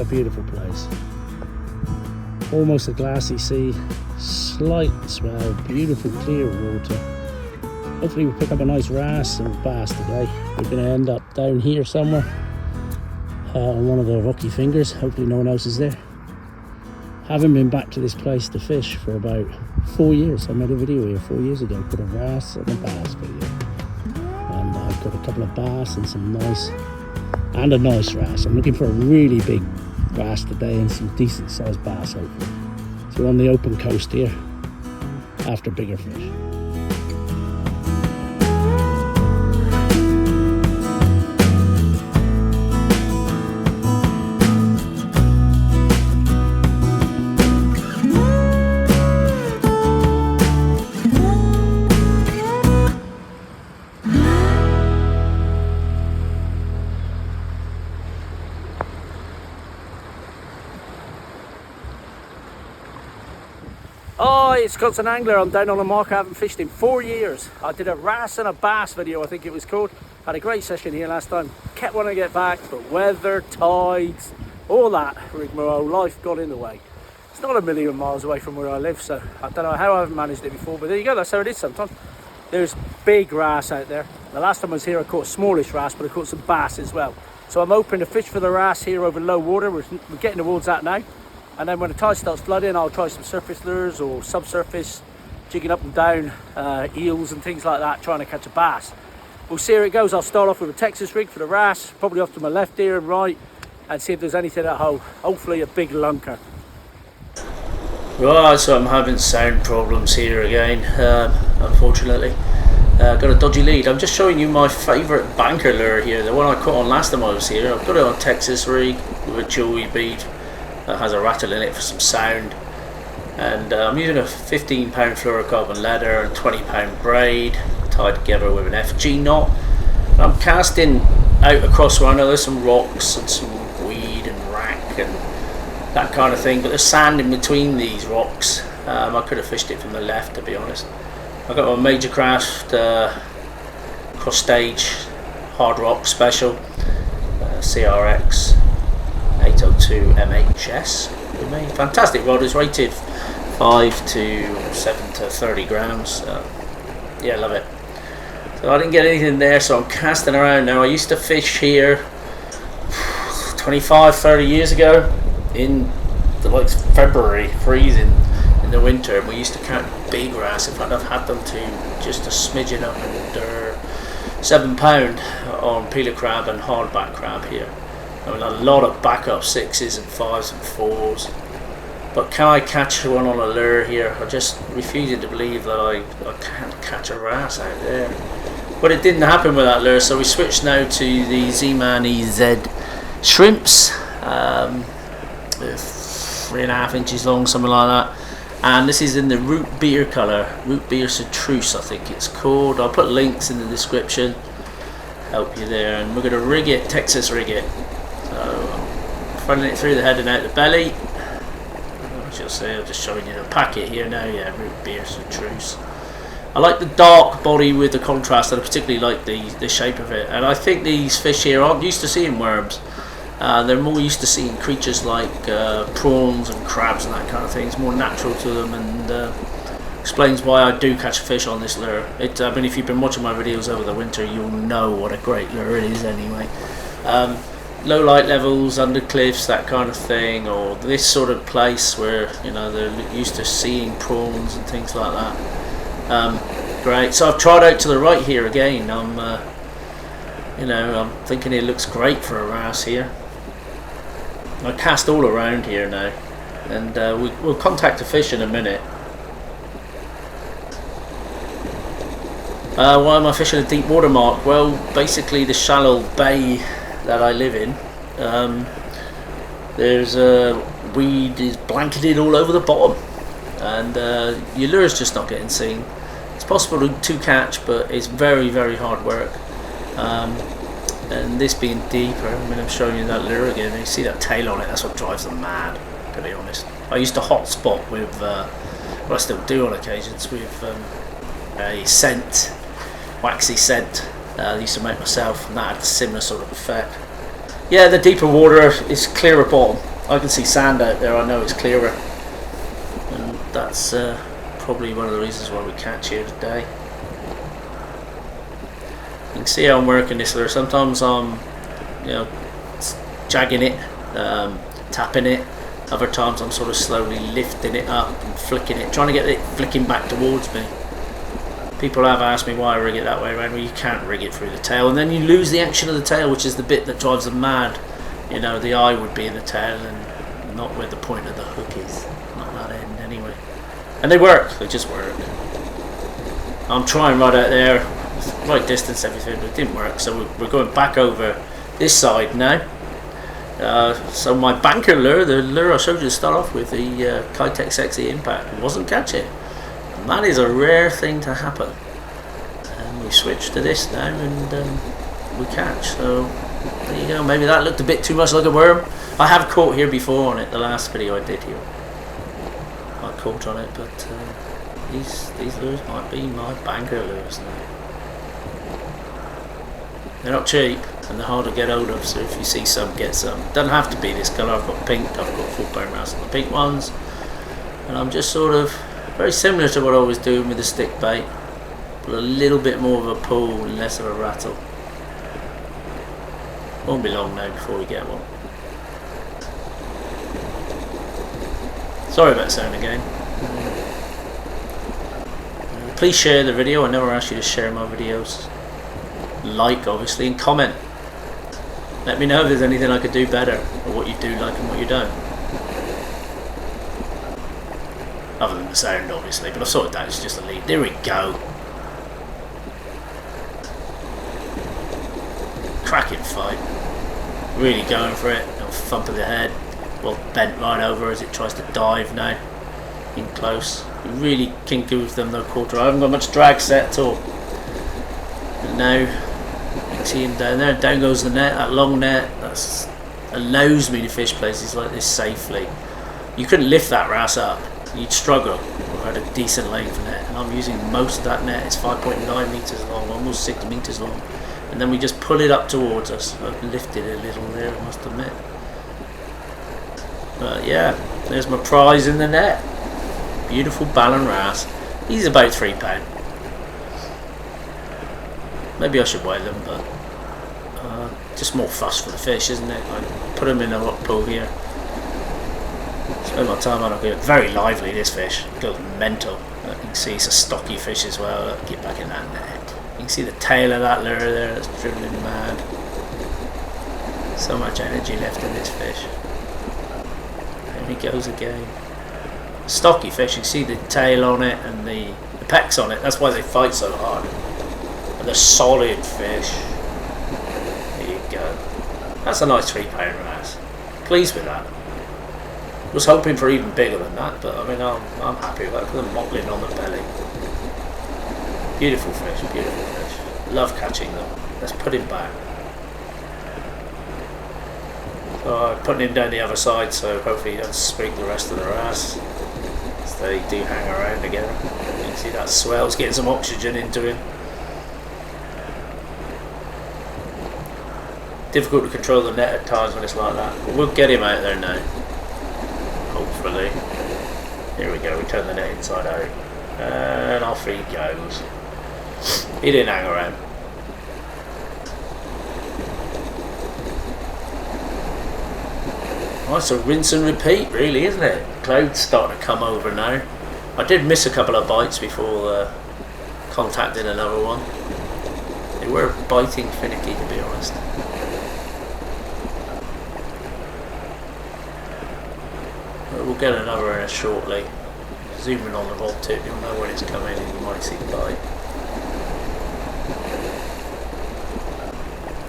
a beautiful place. Almost a glassy sea, slight swell, beautiful clear water. Hopefully we pick up a nice wrasse and bass today. We're going to end up down here somewhere on one of the rocky fingers. Hopefully no one else is there. Haven't been back to this place to fish for about 4 years. I made a video here 4 years ago, put a wrasse and a bass video. And I've got a couple of bass and some nice, and a nice wrasse. I'm looking for a really big wrasse today and some decent sized bass hopefully. So we're on the open coast here after bigger fish. Oh, it's Constant Angler. I'm down on a mark I haven't fished in 4 years. I did a wrasse and a bass video, I think it was called. Had a great session here last time. Kept wanting to get back, but weather, tides, all that rigmarole, life got in the way. It's not a million miles away from where I live, so I don't know how I haven't managed it before, but there you go, that's how it is sometimes. There's big wrasse out there. The last time I was here I caught a smallish wrasse, but I caught some bass as well. So I'm hoping to fish for the wrasse here over low water. We're getting towards that now. And then when the tide starts flooding, I'll try some surface lures or subsurface, jigging up and down eels and things like that, trying to catch a bass. We'll see how it goes. I'll start off with a Texas rig for the wrasse, probably off to my left here and right, and see if there's anything at home. Hopefully a big lunker. Right, so I'm having sound problems here again, unfortunately. Got a dodgy lead. I'm just showing you my favourite banker lure here, the one I caught on last time I was here. I've got it on Texas rig with a jewelry bead. That has a rattle in it for some sound, and I'm using a 15 pound fluorocarbon leather and 20 pound braid tied together with an FG knot. I'm casting out across where I know there's some rocks and some weed and wrack and that kind of thing, but there's sand in between these rocks. I could have fished it from the left, to be honest. I've got my MajorCraft Crostage hard rock special CRX 802 MHS. Fantastic rod. Is rated 5 to 7 to 30 grams. Yeah, love it. So I didn't get anything there, so I'm casting around now. I used to fish here 25-30 years ago in the likes of February, freezing in the winter, and we used to catch big wrasse. In fact, I've had them to just a smidgen up under 7 pound on peeler crab and hardback crab here. I mean, a lot of backup 6s and 5s and 4s, but can I catch one on a lure here? I'm just refusing to believe that I can't catch a wrasse out there. But it didn't happen with that lure, so we switched now to the ZMan EZ Shrimpz, 3.5 inches long, something like that. And this is in the Rootbeer colour, Rootbeer Chartruese I think it's called. I'll put links in the description, help you there. And we're going to rig it, Texas rig it. So I'm running it through the head and out the belly. As you'll see, I'm just showing you the packet here now. Yeah, Rootbeer Chartruese. I like the dark body with the contrast, and I particularly like the shape of it. And I think these fish here aren't used to seeing worms. They're more used to seeing creatures like prawns and crabs and that kind of thing. It's more natural to them, and explains why I do catch fish on this lure. I mean, if you've been watching my videos over the winter, you'll know what a great lure it is anyway. Low light levels, under cliffs, that kind of thing, or this sort of place where, you know, they're used to seeing prawns and things like that. Great. So I've tried out to the right here again. You know, I'm thinking it looks great for a wrasse here. I cast all around here now, and we'll contact the fish in a minute. Why am I fishing a deep water mark? Well, basically the shallow bay that I live in, there's weed is blanketed all over the bottom, and your lure's just not getting seen. It's possible to catch, but it's very, very hard work. And this being deeper, I mean, I'm showing you that lure again, and you see that tail on it. That's what drives them mad, to be honest. I used to hotspot with, well, I still do on occasions, with a scent, waxy scent I used to make myself, and that had a similar sort of effect. Yeah, the deeper water is clearer bottom, I can see sand out there, I know it's clearer, and that's probably one of the reasons why we catch here today. You can see how I'm working this lure. Sometimes I'm, you know, jagging it, tapping it. Other times I'm sort of slowly lifting it up and flicking it, trying to get it flicking back towards me. People have asked me why I rig it that way around. Well, you can't rig it through the tail, and then you lose the action of the tail, which is the bit that drives them mad. You know, the eye would be in the tail and not where the point of the hook is. Not that end anyway. And they work, they just work. I'm trying right out there, right distance, everything, but it didn't work. So we're going back over this side now. So my banker lure, the lure I showed you to start off with, the Keitech Sexy Impact, wasn't catching. And that is a rare thing to happen. And we switched to this now and we catch. So there you go. Maybe that looked a bit too much like a worm. I have caught here before on it, the last video I did here. I caught on it, but these lures might be my banker lures now. They're not cheap and they're hard to get hold of, so if you see some, get some. Doesn't have to be this colour. I've got pink, I've got full Ballan Wrasse on the pink ones, and I'm just sort of very similar to what I was doing with the stick bait, but a little bit more of a pull and less of a rattle. Won't be long now before we get one. Sorry about sound again. Please share the video. I never ask you to share my videos. Like, obviously, and comment. Let me know if there's anything I could do better, or what you do like and what you don't. Other than the sound, obviously, but I thought that was just a lead. There we go. Cracking fight. Really going for it. No thump of the head. Well, bent right over as it tries to dive now. In close. Really kinky with them though, quarter. I haven't got much drag set at all. And now you can see him down there. Down goes the net, that long net. That allows me to fish places like this safely. You couldn't lift that wrasse up. You'd struggle without a decent length net. And I'm using most of that net. It's 5.9 meters long, almost 6 meters long. And then we just pull it up towards us. I've lifted it a little there, I must admit. But yeah, there's my prize in the net. Beautiful Ballan Wrasse. He's about £3. Maybe I should weigh them, but just more fuss for the fish, isn't it? I put them in a rock pool here. Spend my time on it. Very lively, this fish. It goes mental. You can see it's a stocky fish as well. Get back in that net. You can see the tail of that lure there that's dribbling mad. So much energy left in this fish. There he goes again. Stocky fish, you see the tail on it and the pecks on it. That's why they fight so hard. And they're solid fish. There you go. That's a nice £3 wrasse. Pleased with that. Was hoping for even bigger than that, but I mean I'm happy with that. Look at them mottling on the belly. Beautiful fish, beautiful fish. Love catching them. Let's put him back. So I'm putting him down the other side, so hopefully he doesn't sprig the rest of the wrasse. So they do hang around together. You can see that swell's getting some oxygen into him. Difficult to control the net at times when it's like that, but we'll get him out there now. Hopefully. Here we go, we turn the net inside out. And off he goes. He didn't hang around. Oh, it's a rinse and repeat really, isn't it? Clouds starting to come over now. I did miss a couple of bites before contacting another one. They were biting finicky, to be honest. We'll get another in shortly. Zooming on the rod tip, you'll know when it's coming and you might see the bite.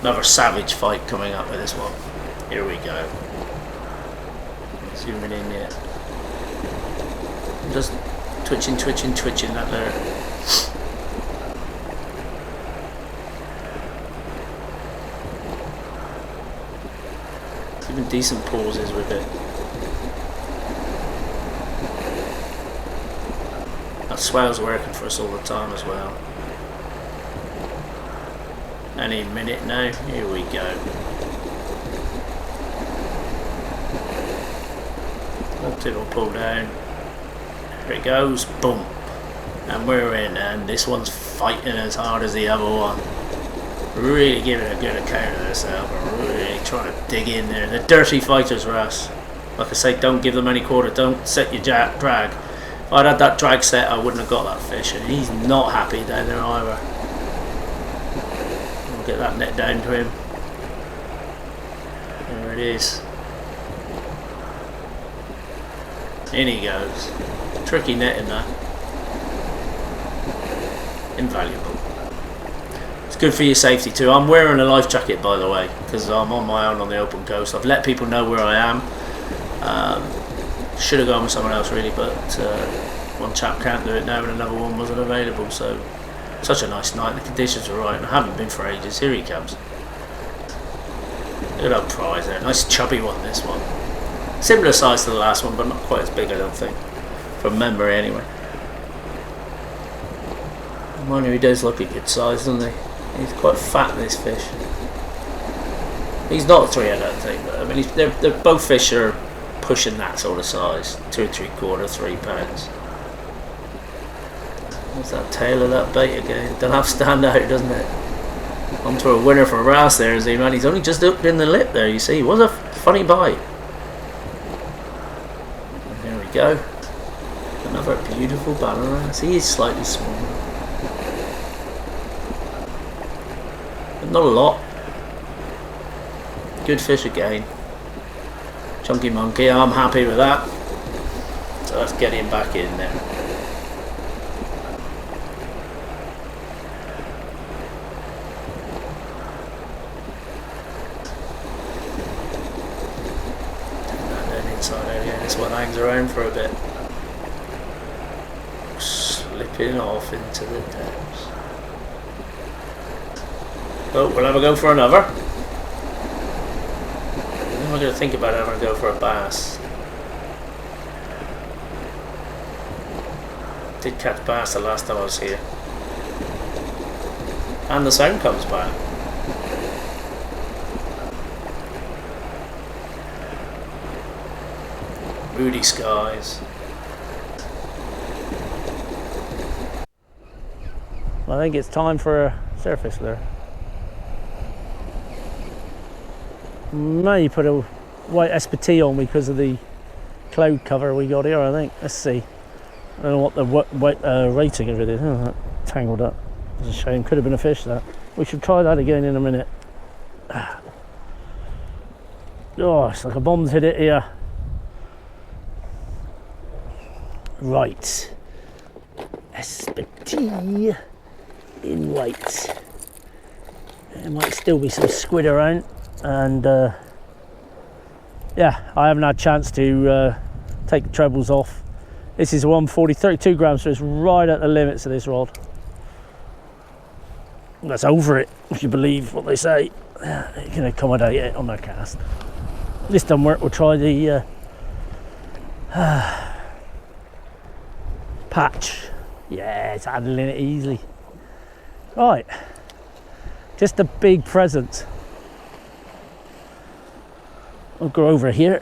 Another savage fight coming up with this one. Here we go. Zooming in yet. Just twitching that there. Even decent pauses with it. That swell's working for us all the time as well. Any minute now, here we go. Tip will pull down. There it goes, boom. And we're in, and this one's fighting as hard as the other one. Really giving a good account of herself, and really trying to dig in there. They're dirty fighters, Wrasse. Like I say, don't give them any quarter, don't set your drag. If I'd had that drag set, I wouldn't have got that fish, and he's not happy down there either. We'll get that net down to him. There it is. In he goes. Tricky netting that. Invaluable. It's good for your safety too. I'm wearing a life jacket, by the way, because I'm on my own on the open coast. I've let people know where I am. Should have gone with someone else really, but one chap can't do it now and another one wasn't available. So such a nice night. The conditions are right, and I haven't been for ages. Here he comes. Look at that prize there. Nice chubby one, this one. Similar size to the last one, but not quite as big, I don't think. From memory anyway. Mind you, he does look a good size, doesn't he? He's quite fat, this fish. He's not a 3, I don't think, but I mean, they're both fish are pushing that sort of size. 2 3/4, 3 pounds. What's that tail of that bait again? Don't have to stand out, doesn't it? On to a winner for Wrasse there, ZMan. He's only just up in the lip there, you see. It was a funny bite. And there we go. Another beautiful Ballan Wrasse. He is slightly smaller. But not a lot. Good fish again. Chunky monkey, I'm happy with that. So let's get him back in there. This one hangs around for a bit. Slipping off into the depths. Oh, we'll have a go for another. I'm going to think about having a go for a bass. Did catch bass the last time I was here. And the sound comes back. Moody skies. I think it's time for a surface lure. May put a white SPT on because of the cloud cover we got here, I think. Let's see. I don't know what the rating of it is. Oh, that tangled up. It's a shame. Could have been a fish, that. We should try that again in a minute. Oh, it's like a bomb's hit it here. Right, SPT in white. There might still be some squid around, and yeah, I haven't had a chance to take the trebles off. This is a 140, 32 grams, so it's right at the limits of this rod. That's over it, if you believe what they say. You can accommodate it on their cast. This doesn't work, we'll try the patch. Yeah, it's handling it easily. Right, just a big present. I'll go over here.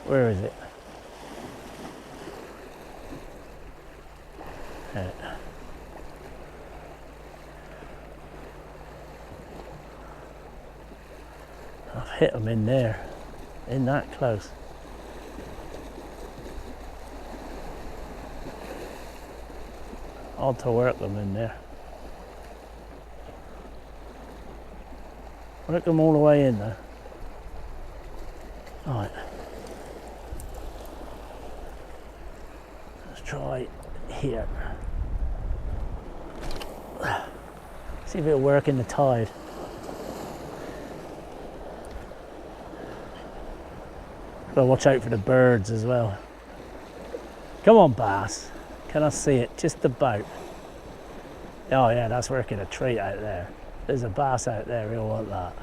Where is it? I've hit them in there, in that close. Odd to work them in there. Work them all the way in there. Right. Let's try here. See if it'll work in the tide. Gotta watch out for the birds as well. Come on, bass. Can I see it? Just about. Oh yeah, that's working a treat out there. There's a bass out there, he'll want that.